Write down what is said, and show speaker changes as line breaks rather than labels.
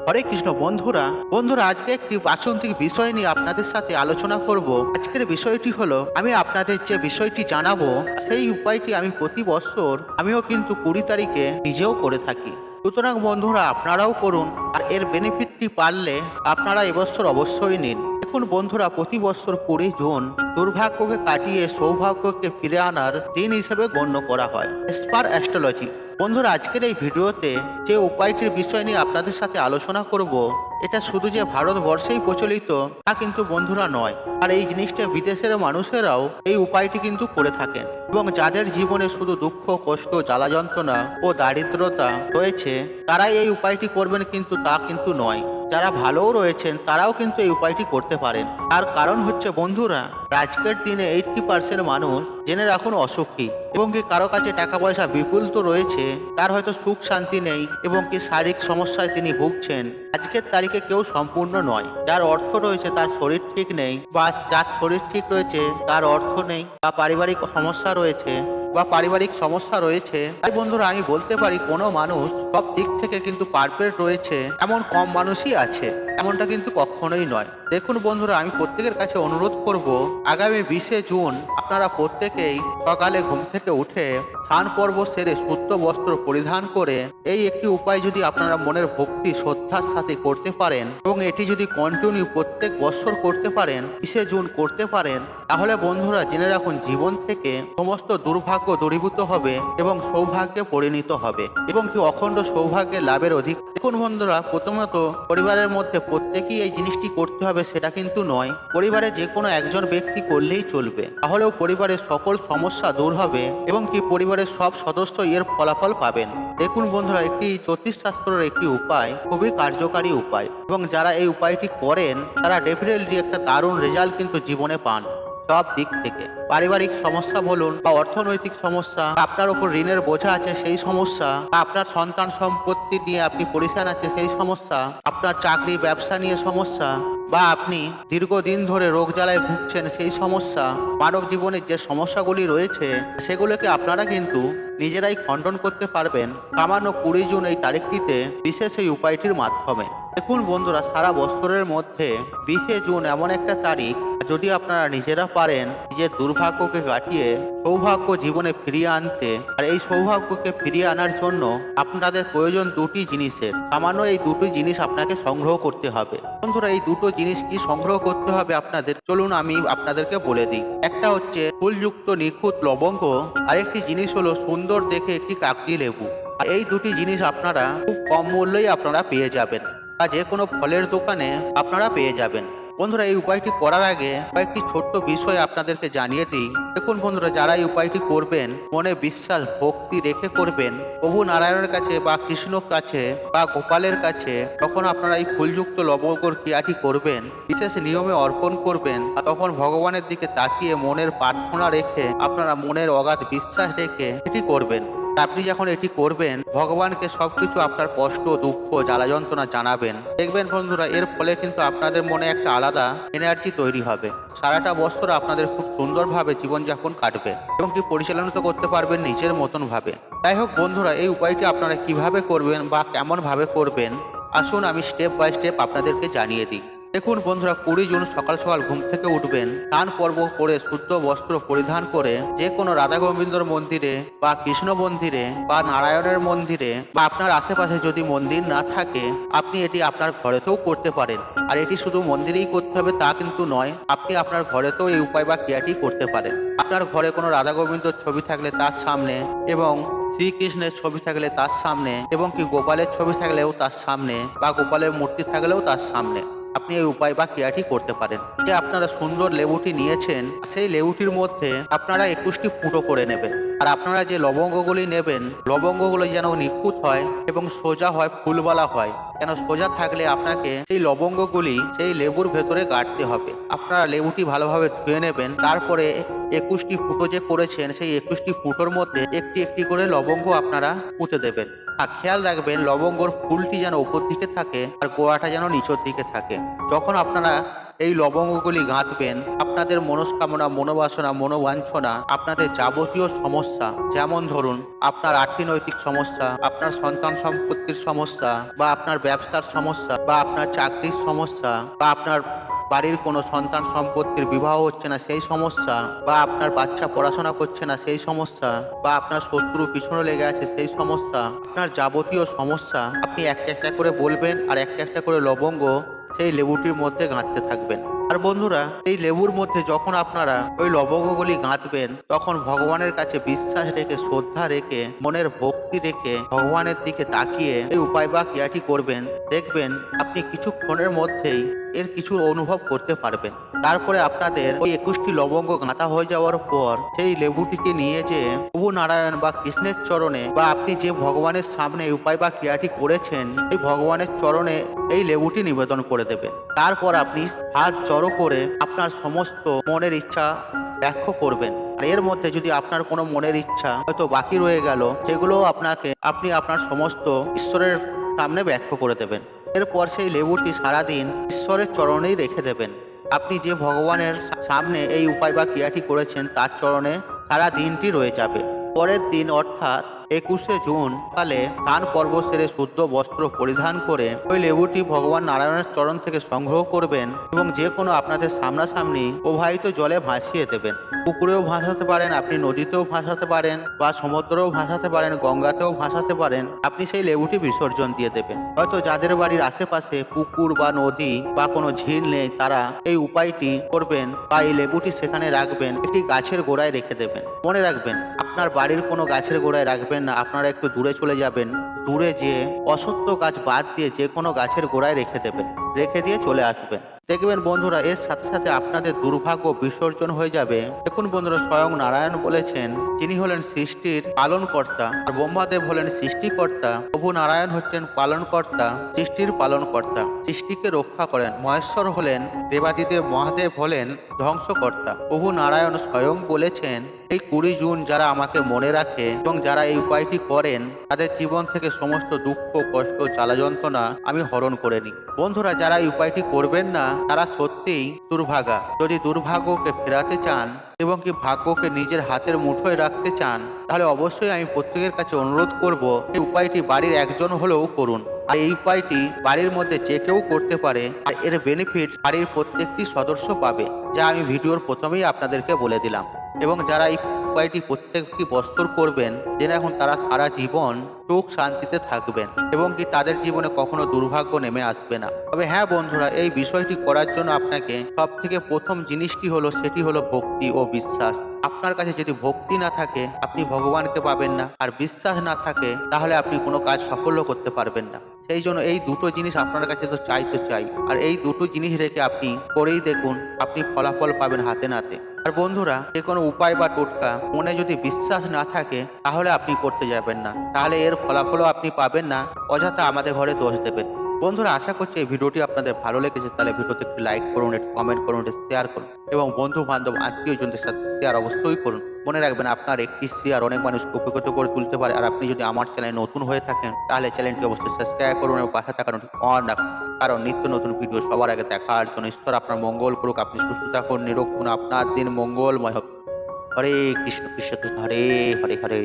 হরে কৃষ্ণ বন্ধুরা বন্ধুরা আজকে একটি প্রাসঙ্গিক বিষয় নিয়ে আপনাদের সাথে আলোচনা করব। আজকের বিষয়টি হলো আমি আপনাদের যে বিষয়টি জানাবো সেই উপায়টি আমি প্রতি বছর আমিও কিন্তু 20 তারিখে নিজেও করে থাকি। সুতরাং বন্ধুরা আপনারাও করুন, আর এর বেনিফিটটি পারলে আপনারা এবছর অবশ্যই নিন। দেখুন বন্ধুরা, প্রতি বছর 20 জুন দুর্ভাগ্যকে কাটিয়ে সৌভাগ্যকে ফিরে আনার দিন হিসেবে গণ্য করা হয় এস পার অ্যাস্ট্রোলজি। বন্ধুরা আজকের এই ভিডিওতে যে উপায়টির বিষয় নিয়ে আপনাদের সাথে আলোচনা করব, এটা শুধু যে ভারতবর্ষেই প্রচলিত তা কিন্তু বন্ধুরা নয়, আর এই জিনিসটা বিদেশের মানুষেরাও এই উপায়টি কিন্তু করে থাকেন। এবং যাদের জীবনে শুধু দুঃখ, কষ্ট, জ্বালা যন্ত্রণা ও দারিদ্রতা রয়েছে তারাই এই উপায়টি করবেন, কিন্তু তা কিন্তু নয়। যারা ভালোও রয়েছেন তারাও কিন্তু এই উপায়টি করতে পারেন। তার কারণ হচ্ছে বন্ধুরা, আজকের দিনে 80% মানুষ জেনে রাখুন অসুখী, এবং কি কারো কাছে টাকা পয়সা বিপুল তো রয়েছে, তার হয়তো সুখ শান্তি নেই এবং কি শারীরিক সমস্যায় তিনি ভুগছেন। আজকের তারিখে কেউ সম্পূর্ণ নয়। যার অর্থ রয়েছে তার শরীর ঠিক নেই, বা যার শরীর ঠিক রয়েছে তার অর্থ নেই, বা পারিবারিক সমস্যা রয়েছে। তাই বন্ধুরা আমি বলতে পারি কোনো মানুষ সব দিক থেকে কিন্তু পারফেক্ট রয়েছে এমন কম মানুষই আছে, এমনটা কিন্তু কখনোই নয়। দেখুন বন্ধুরা, আমি প্রত্যেকের কাছে অনুরোধ করব, আগামী 20 জুন আপনারা প্রত্যেকেই সকালে ঘুম থেকে উঠে স্নান পর্ব সেরে শুদ্ধ বস্ত্র পরিধান করে এই একটি উপায় যদি আপনারা মনের ভক্তি শ্রদ্ধার সাথে করতে পারেন, এবং এটি যদি কন্টিনিউ প্রত্যেক বছর করতে পারেন, 20 জুন করতে পারেন, তাহলে বন্ধুরা জেনে রাখুন জীবন থেকে সমস্ত দুর্ভাগ্য দূরীভূত হবে এবং সৌভাগ্যে পরিণত হবে, এবং কি অখণ্ড সৌভাগ্যের লাভের অধিক। দেখুন বন্ধুরা, প্রথমত পরিবারের মধ্যে প্রত্যেকেই এই জিনিসটি করতে হবে সেটা কিন্তু নয়। পরিবারে যে কোনো একজন ব্যক্তি করলেই চলবে, তাহলেও পরিবারের সকল সমস্যা দূর হবে এবং কি পরিবারের সব সদস্য এর ফলাফল পাবেন। দেখুন বন্ধুরা, একটি জ্যোতিষশাস্ত্রের একটি উপায় খুবই কার্যকারী উপায়, এবং যারা এই উপায়টি করেন তারা ডেফিনেটলি একটা দারুণ রেজাল্ট কিন্তু জীবনে পান। সব দিক থেকে পারিবারিক সমস্যা বলুন, বা অর্থনৈতিক সমস্যা, আপনার উপর ঋণের বোঝা আছে সেই সমস্যা, আপনার সন্তান সম্পত্তি নিয়ে আপনি পরিশান আছে সেই সমস্যা, আপনার চাকরি ব্যবসা নিয়ে সমস্যা, বা আপনি দীর্ঘদিন ধরে রোগ জ্বালায় ভুগছেন সেই সমস্যা, মানব জীবনের যে সমস্যাগুলি রয়েছে সেগুলোকে আপনারা কিন্তু নিজেরাই খণ্ডন করতে পারবেন সামান্য 20 জুন এই তারিখটিতে বিশেষ এই উপায়টির মাধ্যমে। দেখুন বন্ধুরা, সারা বছরের মধ্যে 20 জুন এমন একটা তারিখ, যদি আপনারা নিজেরা পারেন নিজের দুর্ভাগ্যকে কাটিয়ে সৌভাগ্য জীবনে ফিরিয়ে আনতে, আর এই সৌভাগ্যকে ফিরিয়ে আনার জন্য আপনাদের প্রয়োজন দুটি জিনিসের। সামান্য এই দুটি জিনিস আপনাকে সংগ্রহ করতে হবে। বন্ধুরা, এই দুটো জিনিস কি সংগ্রহ করতে হবে আপনাদের, চলুন আমি আপনাদেরকে বলে দিই। একটা হচ্ছে ফুলযুক্ত নিখুঁত লবঙ্গ, আরেকটি জিনিস হলো সুন্দর দেখে একটি কাগজি লেবু। এই দুটি জিনিস আপনারা খুব কম মূল্যেই আপনারা পেয়ে যাবেন, বা যে কোনো ফলের দোকানে আপনারা পেয়ে যাবেন। বন্ধুরা, এই উপায়টি করার আগে কয়েকটি ছোট্ট বিষয় আপনাদেরকে জানিয়ে দিই। দেখুন বন্ধুরা, যারা এই উপায়টি করবেন মনে বিশ্বাস ভক্তি রেখে করবেন, প্রভু নারায়ণের কাছে বা কৃষ্ণর কাছে বা গোপালের কাছে তখন আপনারা এই ফুলযুক্ত লবঙ্গর ক্রিয়াটি করবেন, বিশেষ নিয়মে অর্পণ করবেন, আর তখন ভগবানের দিকে তাকিয়ে মনের প্রার্থনা রেখে আপনারা মনের অগাধ বিশ্বাস রেখে এটি করবেন। আপনি যখন এটি করবেন ভগবানকে সবকিছু আপনার কষ্ট, দুঃখ, জ্বালা যন্ত্রণা জানাবেন। দেখবেন বন্ধুরা, এর ফলে কিন্তু আপনাদের মনে একটা আলাদা এনার্জি তৈরি হবে। সারাটা বছর আপনাদের খুব সুন্দরভাবে জীবনযাপন কাটবে এবং কি পরিচালনা করতে পারবেন নিজের মতন ভাবে। যাই হোক বন্ধুরা, এই উপায়টি আপনারা কিভাবে করবেন বা কেমন ভাবে করবেন, আসুন আমি স্টেপ বাই স্টেপ আপনাদেরকে জানিয়ে দিই। দেখুন বন্ধুরা, 20 জুন সকাল সকাল ঘুম থেকে উঠবেন, স্নান পর্ব করে শুদ্ধ বস্ত্র পরিধান করে যে কোনো রাধা গোবিন্দর মন্দিরে বা কৃষ্ণ মন্দিরে বা নারায়ণের মন্দিরে, বা আপনার আশেপাশে যদি মন্দির না থাকে আপনি এটি আপনার ঘরেতেও করতে পারেন। আর এটি শুধু মন্দিরেই করতে হবে তা কিন্তু নয়, আপনি আপনার ঘরেতেও এই উপায় বা ক্রিয়াটি করতে পারেন। আপনার ঘরে কোনো রাধা গোবিন্দর ছবি থাকলে তার সামনে, এবং শ্রীকৃষ্ণের ছবি থাকলে তার সামনে, এবং কি গোপালের ছবি থাকলেও তার সামনে, বা গোপালের মূর্তি থাকলেও তার সামনে আপনি এই উপায় বা ক্রিয়াটি করতে পারেন। যে আপনারা সুন্দর লেবুটি নিয়েছেন সেই লেবুটির মধ্যে আপনারা 21টি ফুটো করে নেবেন, আর আপনারা যে লবঙ্গগুলি নেবেন লবঙ্গগুলো যেন নিখুঁত হয় এবং সোজা হয়, ফুলবালা হয়। কেন সোজা থাকলে আপনাকে সেই লবঙ্গগুলি সেই লেবুর ভেতরে গাড়তে হবে। আপনারা লেবুটি ভালোভাবে ধুয়ে নেবেন, তারপরে 21টি ফুটো যে করেছেন সেই 21টি ফুটোর মধ্যে একটি একটি করে লবঙ্গ আপনারা পুঁতে দেবেন। আর খেয়াল রাখবেন লবঙ্গর ফুলটি যেন উপর দিকে থাকে আর গোড়াটা যেন নিচের দিকে থাকে। যখন আপনারা এই লবঙ্গগুলি গাঁথবেন, আপনাদের মনস্কামনা, মনোবাসনা, মনোবাঞ্ছনা, আপনাদের যাবতীয় সমস্যা, যেমন ধরুন আপনার আর্থিনৈতিক সমস্যা, আপনার সন্তান সম্পত্তির সমস্যা, বা আপনার ব্যবসার সমস্যা, বা আপনার চাকরির সমস্যা, বা আপনার বাড়ির কোনো সন্তান সম্পত্তির বিবাহ হচ্ছে না সেই সমস্যা, বা আপনার বাচ্চা পড়াশোনা করছে না সেই সমস্যা, বা আপনার শত্রু পিছনে লেগে আছে সেই সমস্যা, আপনার যাবতীয় সমস্যা আপনি একটা একটা করে বলবেন আর একটা একটা করে লবঙ্গ সেই লেবুটির মধ্যে গাঁথতে থাকবেন। আর বন্ধুরা, এই লেবুর মধ্যে যখন আপনারা ওই লবঙ্গগুলি গাঁথবেন তখন ভগবানের কাছে বিশ্বাস রেখে, শ্রদ্ধা রেখে, মনের ভক্তি রেখে ভগবানের দিকে তাকিয়ে এই উপায় বা ক্রিয়াটি করবেন। দেখবেন আপনি কিছুক্ষণের মধ্যেই এর কিছু অনুভব করতে পারবেন। তারপরে আপনাদের ওই 21টি লবঙ্গ গাঁথা হয়ে যাওয়ার পর সেই লেবুটিকে নিয়ে যে প্রভু নারায়ণ বা কৃষ্ণের চরণে, বা আপনি যে ভগবানের সামনে উপায় বা ক্রিয়াটি করেছেন এই ভগবানের চরণে এই লেবুটি নিবেদন করে দেবেন। তারপর আপনি হাত জড়ো করে আপনার সমস্ত মনের ইচ্ছা ব্যক্ত করবেন। আর এর মধ্যে যদি আপনার কোনো মনের ইচ্ছা হয়তো বাকি রয়ে গেল, সেগুলোও আপনি আপনার সমস্ত ঈশ্বরের সামনে ব্যক্ত করে দেবেন। এরপর সেই লেবুটি সারাদিন ঈশ্বরের চরণেই রেখে দেবেন। আপনি যে ভগবানের সামনে এই উপায় বা ক্রিয়াটি করেছেন তার চরণে সারা দিনটি রয়ে যাবে। পরের দিন অর্থাৎ 21শে জুন সকালে স্নান পর্ব সেরে শুদ্ধ বস্ত্র পরিধান করে ওই লেবুটি ভগবান নারায়ণের চরণ থেকে সংগ্রহ করবেন এবং যে কোনো আপনাদের সামনাসামনি প্রবাহিত জলে ভাসিয়ে দেবেন। পুকুরেও ভাসাতে পারেন, আপনি নদীতেও ভাসাতে পারেন, বা সমুদ্রেও ভাসাতে পারেন, গঙ্গাতেও ভাসাতে পারেন। আপনি সেই লেবুটি বিসর্জন দিয়ে দেবেন। হয়তো যাদের বাড়ির আশেপাশে পুকুর বা নদী বা কোনো ঝিল নেই, তারা এই উপায়টি করবেন বা এই লেবুটি সেখানে রাখবেন, একটি গাছের গোড়ায় রেখে দেবেন। মনে রাখবেন, আপনার বাড়ির কোনো গাছের গোড়ায় রাখবেন না, আপনারা একটু দূরে চলে যাবেন। দূরে যেয়ে অসত্য গাছ বাদ দিয়ে যে কোনো গাছের গোড়ায় রেখে দেবেন, রেখে দিয়ে চলে আসবেন। দেখবেন বন্ধুরা, এর সাথে সাথে আপনাদের দুর্ভাগ্য বিসর্জন হয়ে যাবে। দেখুন বন্ধুরা, স্বয়ং নারায়ণ বলেছেন যিনি হলেন সৃষ্টির পালনকর্তা, আর ব্রহ্মাদেব হলেন সৃষ্টিকর্তা, প্রভু নারায়ণ হচ্ছেন পালনকর্তা, সৃষ্টির পালনকর্তা, সৃষ্টিকে রক্ষা করেন। মহেশ্বর হলেন দেবাদিদেব, মহাদেব হলেন ধ্বংসকর্তা। প্রভু নারায়ণ স্বয়ং বলেছেন এই 20 জুন যারা আমাকে মনে রাখে এবং যারা এই উপায়টি করেন তাদের জীবন থেকে সমস্ত দুঃখ, কষ্ট, জ্বালা যন্ত্রণা আমি হরণ করে নিই। বন্ধুরা, যারা এই উপায়টি করবেন না তারা সত্যিই দুর্ভাগা। যদি দুর্ভাগ্যকে ফেরাতে চান এবং কি ভাগ্যকে নিজের হাতের মুঠোয় রাখতে চান, তাহলে অবশ্যই আমি প্রত্যেকের কাছে অনুরোধ করব এই উপায়টি বাড়ির একজন হলেও করুন। আর এই উপায়টি বাড়ির মধ্যে যে কেউ করতে পারে, আর এর বেনিফিট বাড়ির প্রত্যেকটি সদস্য পাবে, যা আমি ভিডিওর প্রথমেই আপনাদেরকে বলে দিলাম। এবং যারা এই উপায়টি প্রত্যেকটি বছর করবেন, জেনে এখন তারা সারা জীবন সুখ শান্তিতে থাকবেন এবং কি তাদের জীবনে কখনো দুর্ভাগ্য নেমে আসবে না। তবে হ্যাঁ বন্ধুরা, এই বিষয়টি করার জন্য আপনাকে সব থেকে প্রথম জিনিসটি হলো, সেটি হলো ভক্তি ও বিশ্বাস। আপনার কাছে যদি ভক্তি না থাকে আপনি ভগবানকে পাবেন না, আর বিশ্বাস না থাকে তাহলে আপনি কোনো কাজ সাফল্য করতে পারবেন না। সেই জন্য এই দুটো জিনিস আপনার কাছে তো চাই, আর এই দুটো জিনিস রেখে আপনি করেই দেখুন, আপনি ফলাফল পাবেন হাতে নাতে। আর বন্ধুরা, যে কোনো উপায় বা টোটকা মনে যদি বিশ্বাস না থাকে তাহলে আপনি করতে যাবেন না, তাহলে এর ফলাফলও আপনি পাবেন না, অযথা আমাদের ঘরে দোষ দেবেন। বন্ধুরা, আশা করছি এই ভিডিওটি আপনাদের ভালো লেগেছে। তাহলে ভিডিওতে একটি লাইক করুন, একটু কমেন্ট করুন, একটু শেয়ার করুন এবং বন্ধু বান্ধব আত্মীয়জনদের সাথে শেয়ার অবশ্যই করুন। মনে রাখবেন, আপনার একটি শেয়ার অনেক মানুষকে উপকৃত করে তুলতে পারে। আর আপনি যদি আমার চ্যানেলে নতুন হয়ে থাকেন তাহলে চ্যানেলটি অবশ্যই সাবস্ক্রাইব করুন এবং পাশে থাকা নোটিফিকেশন অন রাখুন, কারণ নিত্য নতুন ভিডিও সবার আগে দেখার জন্য। ঈশ্বর আপনার মঙ্গল করুক, আপনি সুস্থ থাকুন, নিরোগ থাকুন, আপনার দিন মঙ্গলময় হোক। হরে কৃষ্ণ কৃষ্ণ হরে হরে হরে।